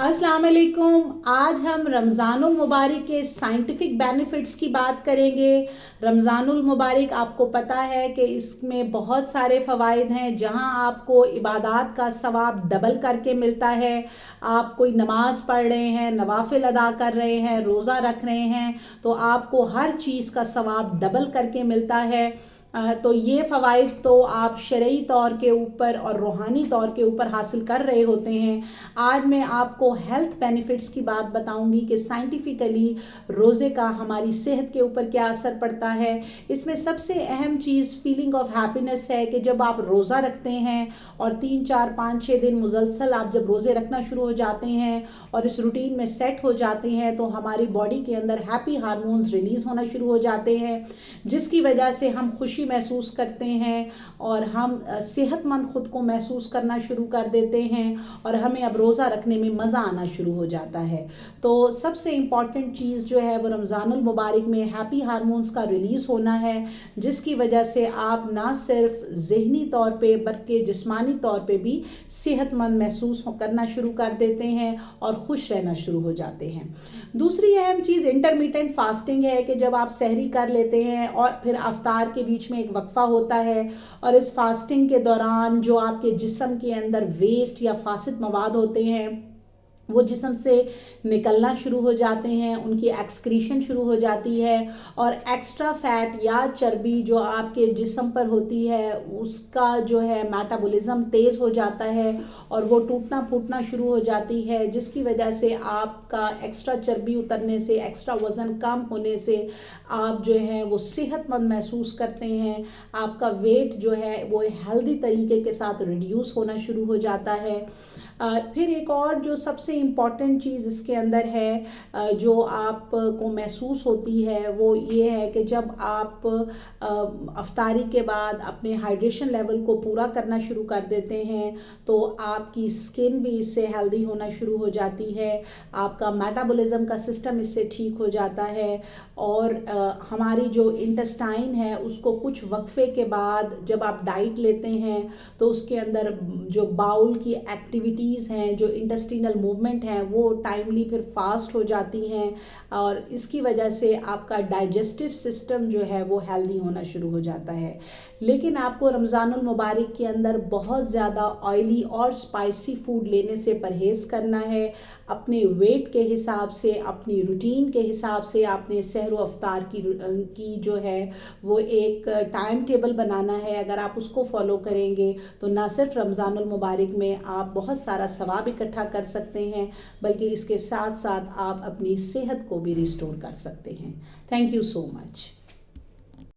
अस्सलाम वालेकुम। आज हम रमज़ानुल मुबारक के साइंटिफिक बेनिफिट्स की बात करेंगे। रमज़ानुल मुबारक आपको पता है कि इसमें बहुत सारे फ़वाइद हैं, जहां आपको इबादत का सवाब डबल करके मिलता है। आप कोई नमाज पढ़ रहे हैं, नवाफिल अदा कर रहे हैं, रोज़ा रख रहे हैं, तो आपको हर चीज़ का सवाब डबल करके मिलता है। तो ये फ़वाइद तो आप शरई तौर के ऊपर और रूहानी तौर के ऊपर हासिल कर रहे होते हैं। आज मैं आपको हेल्थ बेनिफिट्स की बात बताऊंगी कि साइंटिफिकली रोज़े का हमारी सेहत के ऊपर क्या असर पड़ता है। इसमें सबसे अहम चीज़ फीलिंग ऑफ हैप्पीनेस है कि जब आप रोज़ा रखते हैं और 3, 4, 5, 6 दिन मुसलसल आप जब रोज़े रखना शुरू हो जाते हैं और इस रूटीन में सेट हो जाते हैं, तो हमारी बॉडी के अंदर हैप्पी हार्मोन्स रिलीज़ होना शुरू हो जाते हैं, जिसकी वजह से हम खुशी महसूस करते हैं और हम सेहतमंद खुद को महसूस करना शुरू कर देते हैं और हमें अब रोज़ा रखने में मज़ा आना शुरू हो जाता है। तो सबसे इम्पॉर्टेंट चीज़ जो है वो रमज़ानुल मुबारक में हैप्पी हार्मोन्स का रिलीज़ होना है, जिसकी वजह से आप ना सिर्फ ज़हनी तौर पे बल्कि जिस्मानी तौर पे भी सेहतमंद महसूस करना शुरू कर देते हैं और खुश रहना शुरू हो जाते हैं। दूसरी अहम चीज़ इंटरमिटेंट फास्टिंग है कि जब आप सहरी कर लेते हैं और फिर अफ्तार के बीच में एक वक्फा होता है और इस फास्टिंग के दौरान जो आपके जिस्म के अंदर वेस्ट या फासिद मवाद होते हैं वो जिस्म से निकलना शुरू हो जाते हैं, उनकी एक्सक्रीशन शुरू हो जाती है और एक्स्ट्रा फैट या चर्बी जो आपके जिस्म पर होती है उसका जो है मेटाबॉलिज्म तेज़ हो जाता है और वो टूटना फूटना शुरू हो जाती है, जिसकी वजह से आपका एक्स्ट्रा चर्बी उतरने से, एक्स्ट्रा वज़न कम होने से आप जो है वो सेहतमंद महसूस करते हैं। आपका वेट जो है वो हेल्दी तरीके के साथ रिड्यूस होना शुरू हो जाता है। फिर एक और जो सबसे इम्पॉर्टेंट चीज़ इसके अंदर है जो आपको महसूस होती है वो ये है कि जब आप अफ्तारी के बाद अपने हाइड्रेशन लेवल को पूरा करना शुरू कर देते हैं तो आपकी स्किन भी इससे हेल्दी होना शुरू हो जाती है, आपका मेटाबॉलिज्म का सिस्टम इससे ठीक हो जाता है और हमारी जो इंटेस्टाइन है उसको कुछ वक्फे के बाद जब आप डाइट लेते हैं तो उसके अंदर जो बाउल की एक्टिविटीज़ हैं, जो इंटेस्टिनल मूवमेंट हैं, वो टाइमली फिर फास्ट हो जाती हैं और इसकी वजह से आपका डाइजेस्टिव सिस्टम जो है वो हेल्दी होना शुरू हो जाता है। लेकिन आपको रमज़ानुल मुबारक के अंदर बहुत ज़्यादा ऑयली और स्पाइसी फूड लेने से परहेज़ करना है। अपने वेट के हिसाब से, अपनी रूटीन के हिसाब से आपने सहर व अफ्तार की जो है वो एक टाइम टेबल बनाना है। अगर आप उसको फॉलो करेंगे तो ना सिर्फ रमज़ानुल मुबारक में आप बहुत सारा सवाब इकट्ठा कर सकते हैं, बल्कि इसके साथ साथ आप अपनी सेहत को भी रिस्टोर कर सकते हैं। Thank you so much.